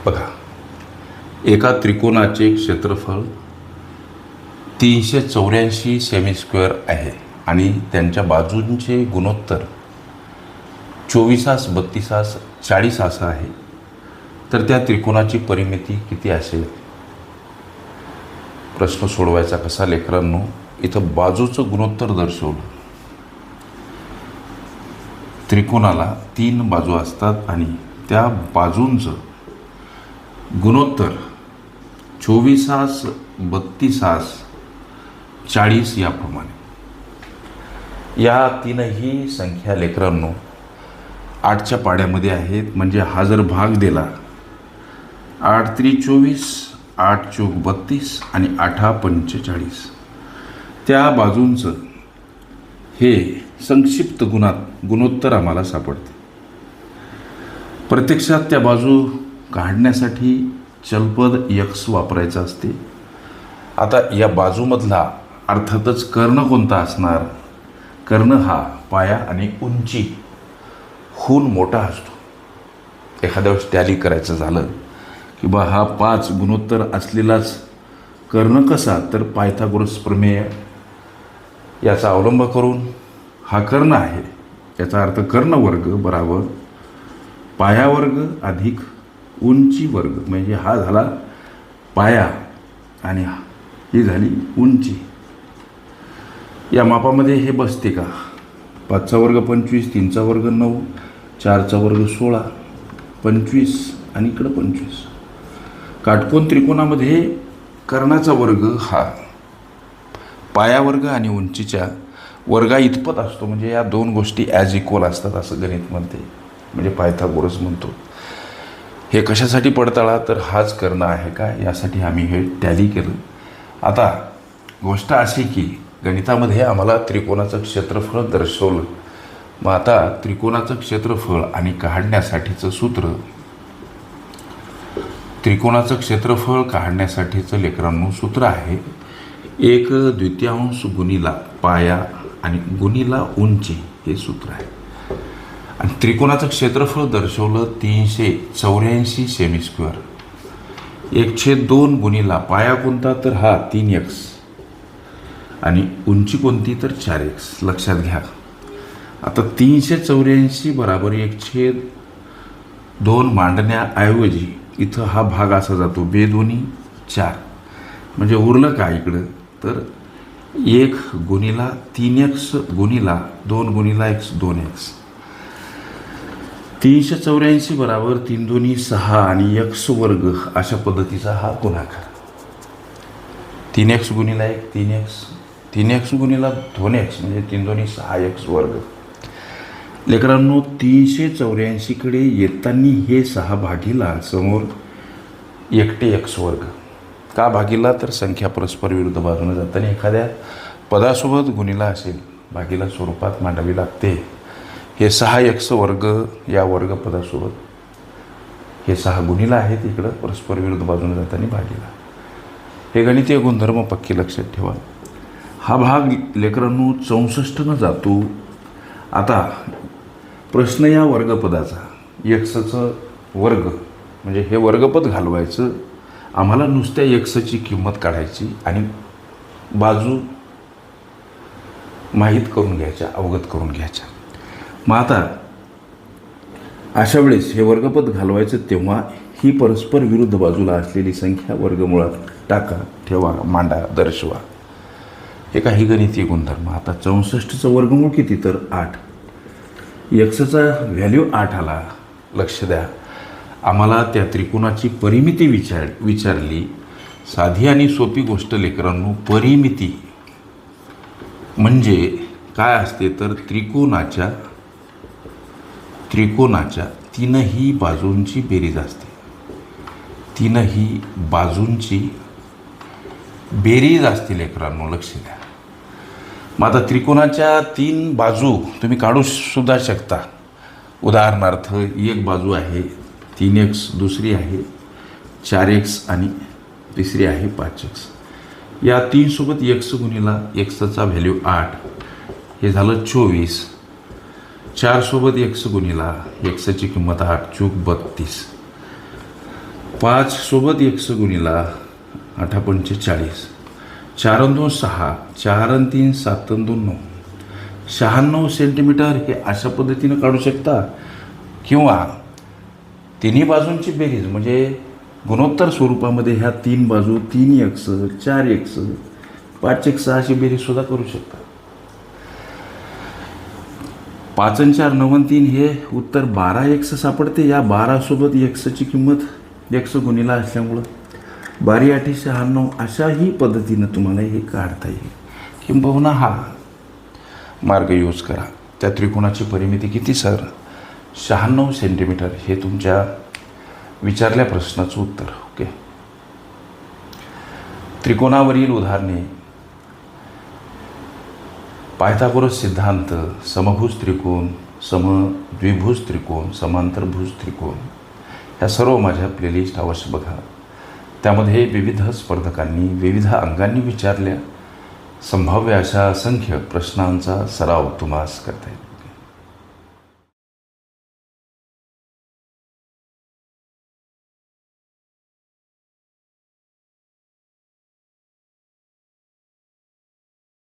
बघा, एका त्रिकोणाचे क्षेत्रफळ 384 सेमी स्क्वेअर आहे आणि त्यांच्या बाजूंचे गुणोत्तर 24 32 40 असं आहे. तर त्या त्रिकोणाची परिमिती किती असेल? प्रश्न सोडवायचा कसा लेकरांनो? इथं बाजूचं गुणोत्तर दर्शवलं. त्रिकोणाला 3 बाजू असतात आणि त्या बाजूंचं गुणोत्तर 24 32 40 याप्रमाणे. या तीनही संख्या लेकरांनो 8च्या पाड्यामध्ये आहेत. म्हणजे हा जर भाग दिला 8 3 24 8 चौक 32 आणि 8 45, त्या बाजूंचं हे संक्षिप्त गुणोत्तर आम्हाला सापडते. प्रत्यक्षात त्या बाजू काढण्यासाठी चलपद x वापरायचं असते. आता या बाजूमधला अर्थातच कर्ण कोणता असणार? कर्ण हा पाया आणि उंची हून मोठा असतो. एखाद्या वेळेस टॅली करायचं झालं की बा हा 5 गुणोत्तर असलेलाच कर्ण कसा? तर पायथागोरस प्रमेय याचा अवलंब करून हा कर्ण आहे. याचा अर्थ कर्ण वर्ग बराबर पाया वर्ग अधिक उंची वर्ग. म्हणजे हा झाला पाया आणि ही झाली उंची. या मापामध्ये हे बसते का? 5चा वर्ग 25, 3चा वर्ग 9, 4चा वर्ग 16, 25 आणि इकडं 25. काटकोन त्रिकोणामध्ये कर्णाचा वर्ग हा पाया वर्ग आणि उंचीच्या वर्गा इतपत असतो. म्हणजे या दोन गोष्टी ॲज इक्वल असतात असं गणित म्हणते, म्हणजे पायथागोरस म्हणतो. हे कशासाठी पडताळा? तर हाच कर्ण आहे का यासाठी आम्ही हे टॅली केलं. आता गोष्ट अशी की गणितामध्ये आम्हाला त्रिकोणाचं क्षेत्रफळ दर्शवलं. मग आता त्रिकोणाचं क्षेत्रफळ आणि काढण्यासाठीचं सूत्र, त्रिकोणाचं क्षेत्रफळ काढण्यासाठीचं लेकरांनो सूत्र आहे 1/2 गुणिला पाया आणि गुणिला उंची. हे सूत्र आहे. आणि त्रिकोणाचं क्षेत्रफळ दर्शवलं 384 सेमी स्क्वेअर. 1/2 गुणिला पाया कोणता? तर हा 3x आणि उंची कोणती? तर 4x. लक्षात घ्या. आता 384 बराबर 1/2 मांडण्याऐवजी इथं हा भाग असा जातो 2 4. म्हणजे उरलं का इकडं? तर 1 गुणिला 3x गुणिला 2 गुणिला x 2x. 384 बराबर 3 2 6 आणि x वर्ग अशा पद्धतीचा हा गुणाकार. 3x गुणिला 1 3x, 3x गुणिला 2x म्हणजे 3 2 6x वर्ग. लेकरांनो 384कडे येताना हे 6 भागीला समोर एकटे x वर्ग. का भागीला? तर संख्या परस्पर विरुद्ध बाजूने जाताना एखाद्या पदासोबत गुणिला असेल भागीला स्वरूपात मांडावी लागते. हे 6x वर्ग या वर्ग पदासोबत हे 6 गुणिला आहेत इकडं परस्पर विरुद्ध बाजूने जाताना भागीला. हे गणितीय गुणधर्म पक्की लक्षात ठेवा. हा भाग लेकरांनो 64 जातो. आता प्रश्न या वर्गपदाचा, एक्सचं वर्ग म्हणजे हे वर्गपद घालवायचं. आम्हाला नुसत्या एक्सची किंमत काढायची आणि बाजू माहीत करून घ्यायच्या, अवगत करून घ्यायच्या. मग आता अशा वेळेस हे वर्गपद घालवायचं तेव्हा ही परस्पर विरुद्ध बाजूला असलेली संख्या वर्गमुळात टाका, ठेवा, मांडा, दर्शवा. हे काही गणितीय गुणधर्म. आता 64चं वर्गमूळ किती? तर 8. एक्सचा व्हॅल्यू 8 आला. लक्ष द्या, आम्हाला त्या त्रिकोणाची परिमिती विचारली. साधी आणि सोपी गोष्ट लेकरांनो. परिमिती म्हणजे काय असते? तर त्रिकोणाच्या तीनही बाजूंची बेरीज असते. तीनही बाजूंची बेरीज असते लेकरांनो. लक्ष द्या. मग आता त्रिकोणाच्या 3 बाजू तुम्ही काढू सुद्धा शकता. उदाहरणार्थ एक बाजू आहे 3x, दुसरी आहे 4x आणि तिसरी आहे 5x. या 3 सोबत x गुणिला xचा व्हॅल्यू 8 हे झालं 24. 4 सोबत x गुणिला xची किंमत 8 चूक 32. 5 सोबत एक्स गुणिला 8 पंचे 40, 4 2 6, 4 3 7 2 9, 96 सेंटीमीटर हे अशा पद्धतीनं काढू शकता. किंवा तिन्ही बाजूंची बेरीज म्हणजे गुणोत्तर स्वरूपामध्ये ह्या 3 बाजू 3x 4x 5x अशी बेरीजसुद्धा करू शकता. 5 आणि 4 9 आणि 3 हे उत्तर 12x सापडते. या 12 सोबत एक्सची किंमत x गुणिला असल्यामुळं 12 8 96 अशाही पद्धतीनं तुम्हाला हे काढता येईल. किंबहुना हा मार्ग यूज करा. त्या त्रिकोणाची परिमिती किती सर? 96 सेंटीमीटर हे तुमच्या विचारल्या प्रश्नाचं उत्तर. ओके. त्रिकोणावरील उदाहरणे: पायथागोरस सिद्धांत, समभुज त्रिकोण, समद्विभुज त्रिकोण, समांतरभुज त्रिकोण ह्या सर्व माझ्या प्लेलिस्ट अवश्य बघा. त्यामध्ये विविध स्पर्धकांनी विविध अंगांनी विचारल्या संभाव्य अशा असंख्य प्रश्नांचा सराव तुम्हास करता येईल.